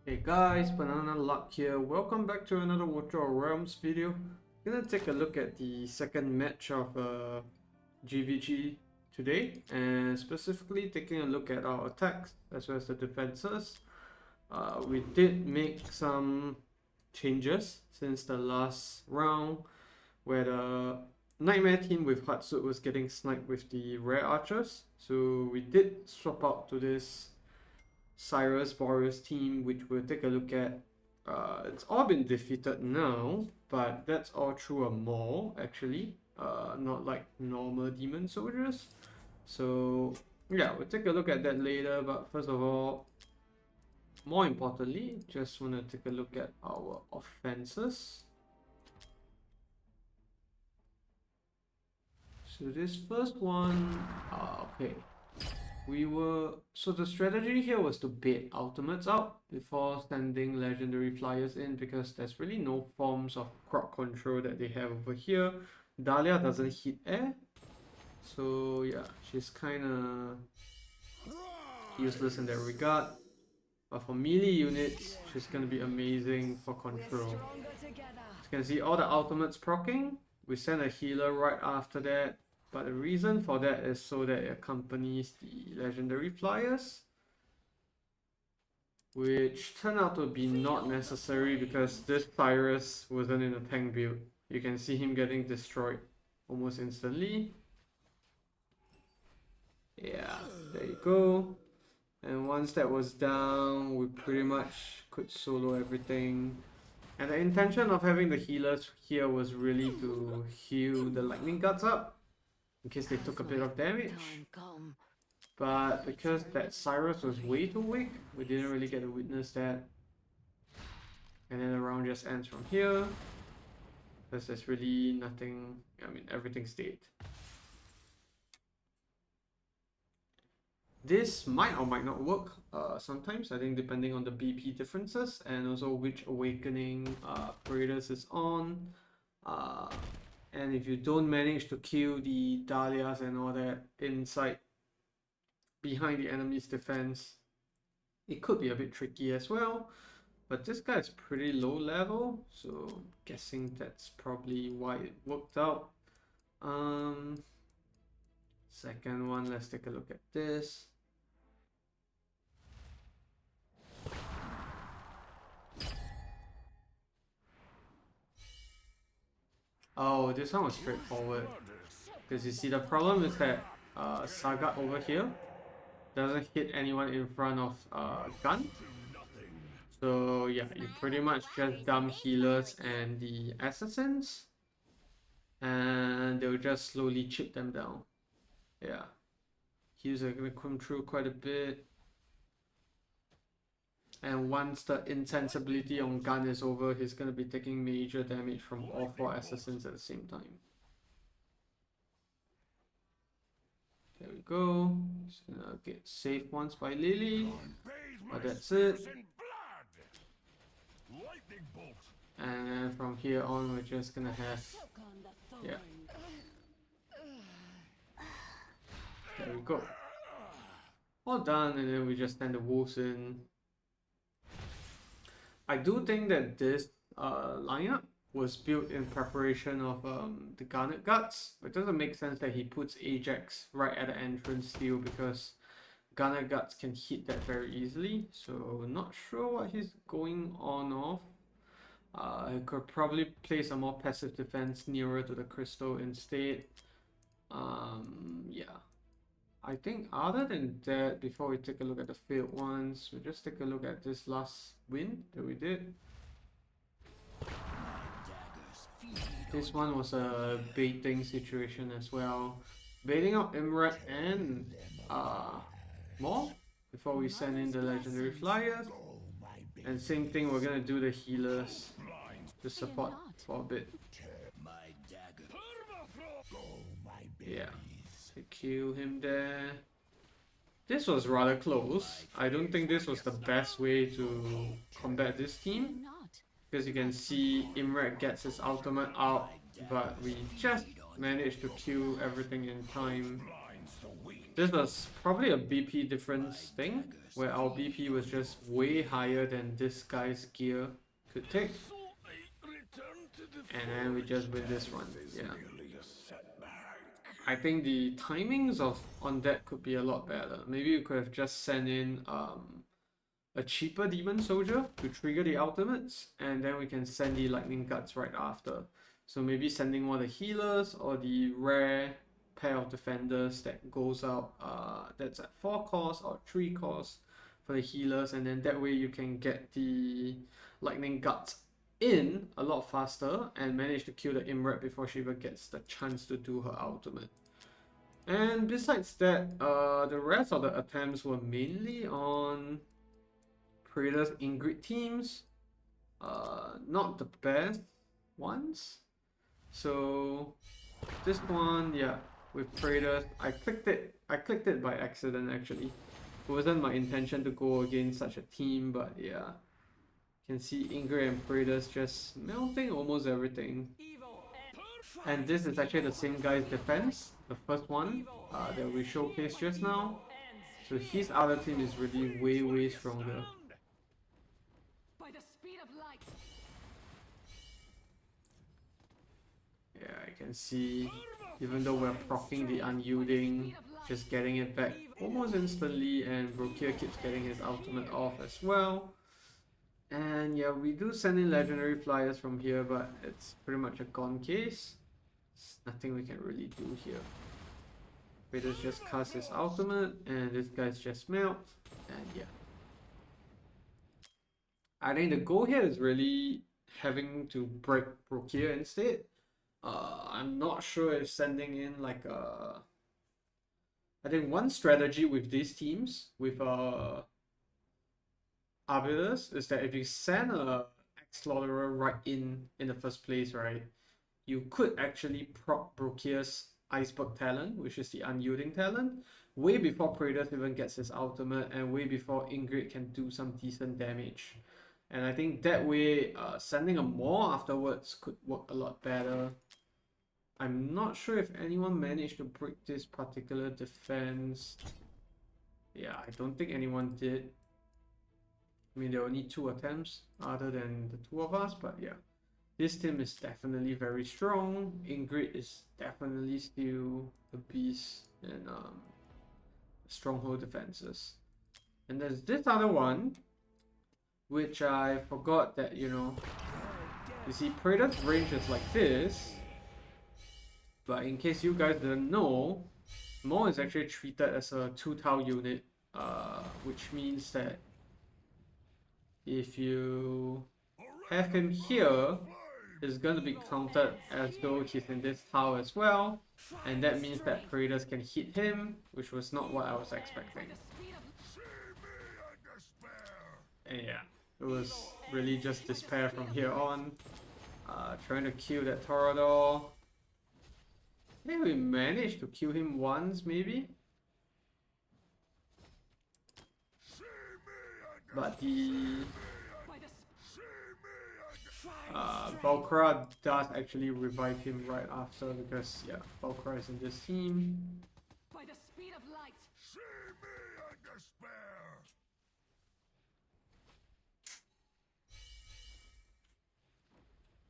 Hey guys, Banana Luck here. Welcome back to another Watcher of Realms video. Gonna take a look at the second match of GvG today, and specifically taking a look at our attacks as well as the defenses. We did make some changes since the last round, where the Nightmare team with Hatsu was getting sniped with the rare archers. So we did swap out to this Cyrus Boreas team, which we'll take a look at. It's all been defeated now, but that's all through a maul actually, not like normal demon soldiers. So yeah, we'll take a look at that later, but first of all, more importantly, just want to take a look at our offenses. So this first one, okay. So the strategy here was to bait ultimates out before sending legendary flyers in, because there's really no forms of crowd control that they have over here. Dahlia doesn't hit air, so yeah, she's kinda useless in that regard. But for melee units, she's gonna be amazing for control. As you can see, all the ultimates proccing. We send a healer right after that. But the reason for that is so that it accompanies the legendary flyers, which turned out to be not necessary because this Cyrus wasn't in a tank build. You can see him getting destroyed almost instantly. Yeah, there you go. And once that was down, we pretty much could solo everything. And the intention of having the healers here was really to heal the lightning guts up, in case they took a bit of damage. But because that Cyrus was way too weak, we didn't really get to witness that. And then the round just ends from here, because there's really nothing, I mean, everything stayed. This might or might not work sometimes, I think, depending on the BP differences and also which awakening Paradis is on. And if you don't manage to kill the Dahlias and all that inside behind the enemy's defense, it could be a bit tricky as well. But this guy is pretty low level, so I'm guessing that's probably why it worked out. Second one, let's take a look at this. Oh, this one was straightforward. Because you see, the problem is that Sagat over here doesn't hit anyone in front of gun. So yeah, you pretty much just dump healers and the assassins, and they'll just slowly chip them down. Yeah, heals are gonna come through quite a bit. And once the insensibility on gun is over, he's gonna be taking major damage from all 4 assassins at the same time. There we go. Just gonna get saved once by Lily. But that's it. And then from here on, we're just gonna have, yeah. There we go. All done, and then we just send the wolves in. I do think that this lineup was built in preparation of the Garnet Guts. It doesn't make sense that he puts Ajax right at the entrance still, because Garnet Guts can hit that very easily. So not sure what he's going on off. I could probably place a more passive defense nearer to the crystal instead. Yeah. I think other than that, before we take a look at the failed ones, we'll just take a look at this last win that we did. This one was a baiting situation as well. Baiting out Imrat and Maul before we send in the legendary flyers. And same thing, we're gonna do the healers to support for a bit. Yeah. Kill him there. This was rather close. I don't think this was the best way to combat this team, because you can see Imrat gets his ultimate out, but we just managed to kill everything in time. this was probably a BP difference thing, where our BP was just way higher than this guy's gear could take. And then we just win this run, yeah. I think the timings on that could be a lot better. Maybe you could have just sent in a cheaper demon soldier to trigger the ultimates, and then we can send the lightning guts right after. So maybe sending one of the healers or the rare pair of defenders that goes out that's at 4 cost or 3 cost for the healers, and then that way you can get the lightning guts in a lot faster and manage to kill the Imrep before she even gets the chance to do her ultimate. And besides that, the rest of the attempts were mainly on Praetor's Ingrid teams. Not the best ones. So this one, yeah, with Praetor, I clicked it by accident actually. It wasn't my intention to go against such a team, but yeah. You can see Ingrid and Praetor's just melting almost everything. And this is actually the same guy's defense, the first one that we showcased just now. So his other team is really way stronger. Yeah, I can see, even though we're proccing the unyielding, just getting it back almost instantly, and Brokia keeps getting his ultimate off as well. And yeah, we do send in legendary flyers from here, but it's pretty much a gone case. There's nothing we can really do here. Vader's just cast his ultimate, and this guy's just melt, and yeah. I think the goal here is really having to break Brokia instead. I'm not sure if sending in like a... I think one strategy with these teams, with Arbiters, is that if you send a X-Slaughterer right in the first place, right, you could actually proc Brokia's Iceberg talent, which is the unyielding talent, way before Praetor even gets his ultimate, and way before Ingrid can do some decent damage. And I think that way, sending a Maw afterwards could work a lot better. I'm not sure if anyone managed to break this particular defense. Yeah, I don't think anyone did. I mean, there were only 2 attempts other than the 2 of us, but yeah. This team is definitely very strong. Ingrid is definitely still a beast in stronghold defenses. And there's this other one, which I forgot that, you know, you see Praetor's range is like this. But in case you guys didn't know, Maw is actually treated as a 2-tile unit, which means that if you have him here, it's going to be counted as though he's in this tile as well, and that means that Praetors can hit him, which was not what I was expecting. And yeah, it was really just despair from here on. Trying to kill that Torador. I think we managed to kill him once, maybe. But the Valkyra does actually revive him right after, because yeah, Valkyra is in this team. By the speed of light. See me and despair.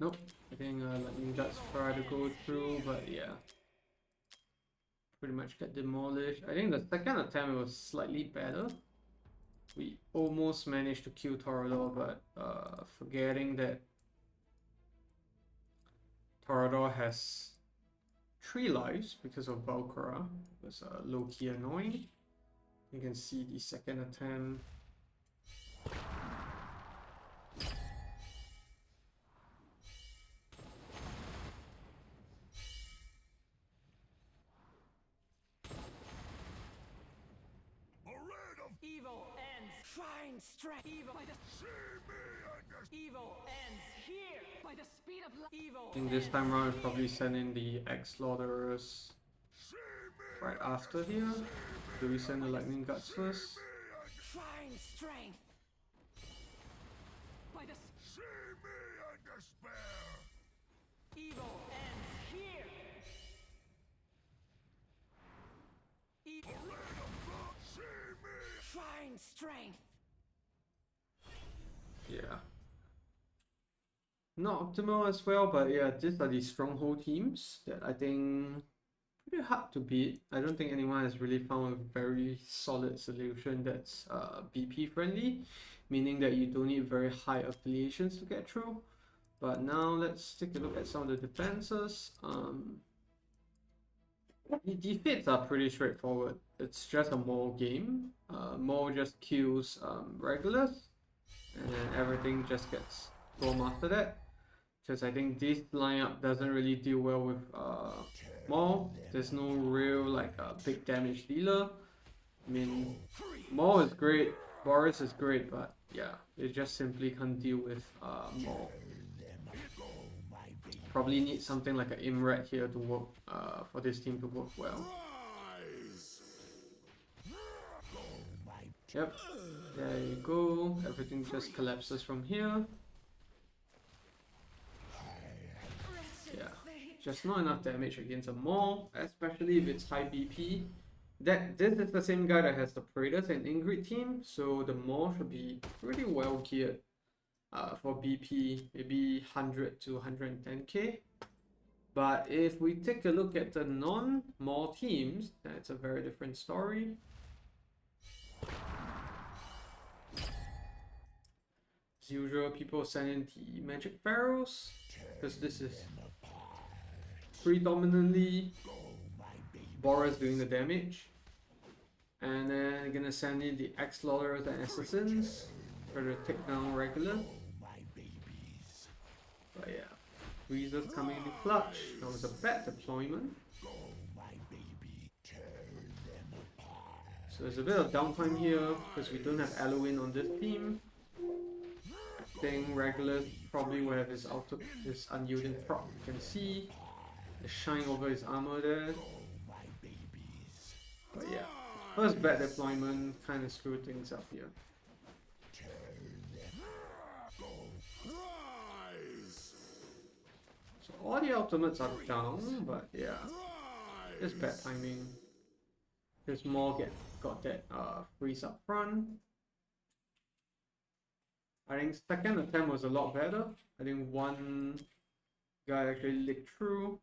Nope, I think lightning guts try to go through, but yeah, pretty much get demolished. I think the second attempt was slightly better. We almost managed to kill Torador, but forgetting that Torador has 3 lives because of Valkyra. It was low-key annoying. You can see the second attempt. Evil ends. Find strength. Evil by the evil ends here by the speed of light. Evil. I think this time around, I'll probably send in the X-Slaughterers right after here. Do we send the lightning guts first? Find strength. By the despair. Evil ends here. Evil. strength. Yeah. Not optimal as well, but yeah, these are the stronghold teams that I think pretty hard to beat. I don't think anyone has really found a very solid solution that's BP friendly, meaning that you don't need very high affiliations to get through. But now let's take a look at some of the defenses. The defeats are pretty straightforward. It's just a Maul game. Maul just kills regulars, and then everything just gets storm after that. Because I think this lineup doesn't really deal well with Maul. There's no real like big damage dealer. I mean, Maul is great, Boris is great, but yeah, they just simply can't deal with Maul. Probably need something like an Imret here to work for this team to work well. Yep, there you go. Everything just collapses from here. Yeah, just not enough damage against a Maul, especially if it's high BP. This is the same guy that has the Praetors and Ingrid team, so the Maul should be pretty well geared for BP, maybe 100 to 110k. But if we take a look at the non-Maul teams, that's a very different story. As usual, people send in the Magic Pharaohs, because this is predominantly Boris doing the damage. And then I'm gonna send in the X-Lawyers and Assassins for the take down regular. But yeah, Freezer's coming in the clutch. That was a bad deployment. So there's a bit of downtime here because we don't have Eloin on this team. I think regulars probably will have his unyielding prop. You can see the shine over his armor there. But yeah, first bad deployment kind of screwed things up here. So all the ultimates are down, but yeah, it's bad timing. There's more got that freeze up front. I think second attempt was a lot better. I think one guy actually licked through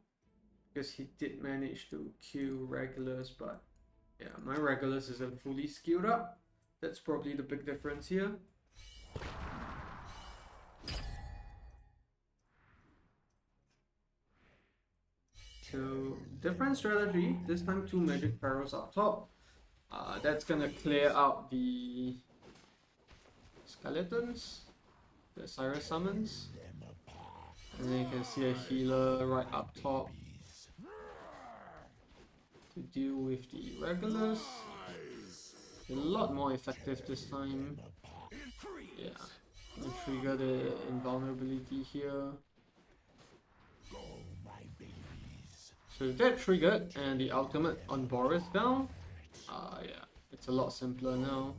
because he did manage to kill regulars, but yeah, my regulars isn't fully skilled up. That's probably the big difference here. So different strategy. This time 2 Magic Pharaohs up top. That's gonna clear out the skeletons, the Cyrus summons, and then you can see a healer right up top to deal with the regulars. A lot more effective this time. Yeah, and trigger the invulnerability here. So that triggered and the ultimate on Boris down. Yeah, it's a lot simpler now.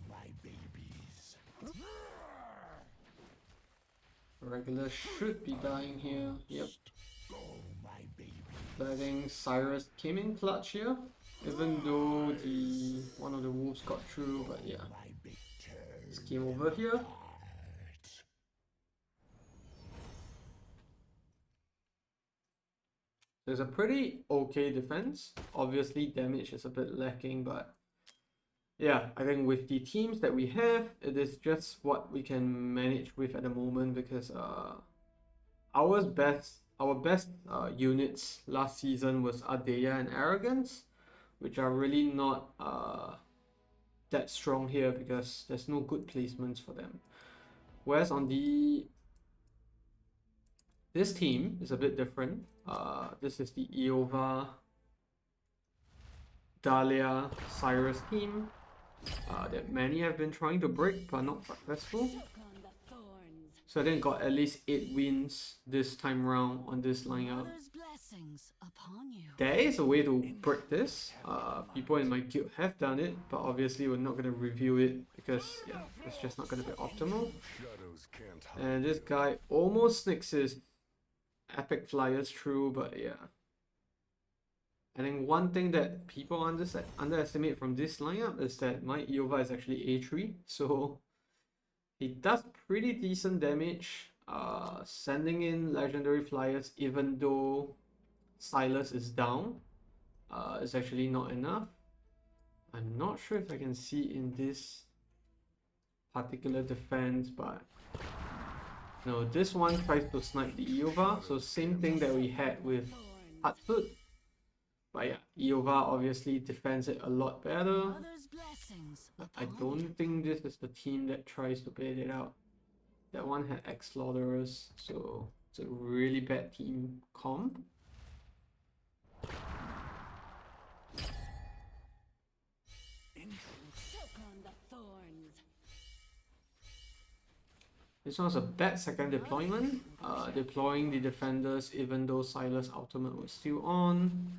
Regular should be dying here. Yep. But I think Cyrus came in clutch here, even though one of the wolves got through. But yeah, it's game over here. There's a pretty okay defense. Obviously, damage is a bit lacking, but yeah, I think with the teams that we have, it is just what we can manage with at the moment because our best units last season was Adeya and Arrogance, which are really not that strong here because there's no good placements for them. Whereas on this team is a bit different. This is the Eova, Dahlia, Cyrus team that many have been trying to break but not successful. So I think got at least 8 wins this time round on this lineup. There is a way to break this. People in my guild have done it, but obviously we're not going to review it because yeah, it's just not going to be optimal. And this guy almost sneaks his epic flyers through, but yeah, I think one thing that people underestimate from this lineup is that my Eova is actually A3, so it does pretty decent damage, sending in legendary flyers even though Silas is down. Is actually not enough. I'm not sure if I can see in this particular defense, but no, this one tries to snipe the Eova, so same thing that we had with Hatfoot. But yeah, Eova obviously defends it a lot better. I don't think this is the team that tries to bait it out. That one had X-Slaughterers, so it's a really bad team comp. This was a bad second deployment, deploying the defenders even though Silas' ultimate was still on.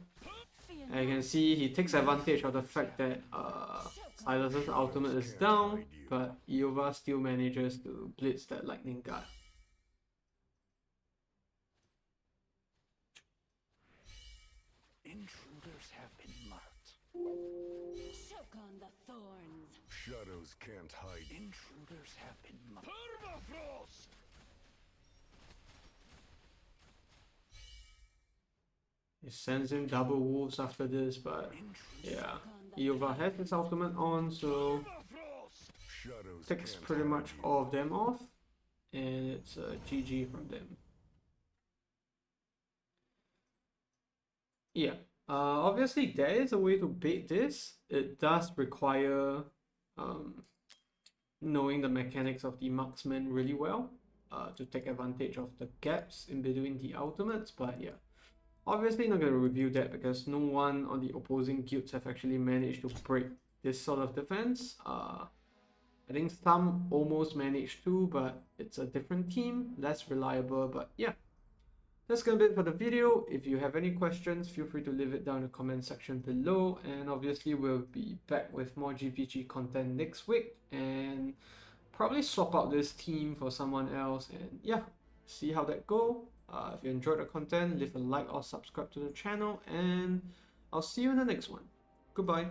And you can see he takes advantage of the fact that Silas' ultimate is down, but Eova still manages to blitz that lightning guard. Intruders have been marked. Choke on the thorns. Shadows can't hide. Intruders have been marked. Permafrost! He sends in double wolves after this, but yeah, Eova has his ultimate on, so takes pretty much all of them off, and it's a GG from them. Yeah, obviously there is a way to bait this. It does require knowing the mechanics of the marksman really well, to take advantage of the gaps in between the ultimates, but yeah. Obviously not going to review that because no one on the opposing guilds have actually managed to break this sort of defense. I think some almost managed to, but it's a different team, less reliable, but yeah. That's gonna be it for the video. If you have any questions, feel free to leave it down in the comment section below, and obviously we'll be back with more GvG content next week, and probably swap out this team for someone else, and yeah, see how that go. If you enjoyed the content, leave a like or subscribe to the channel, and I'll see you in the next one. Goodbye.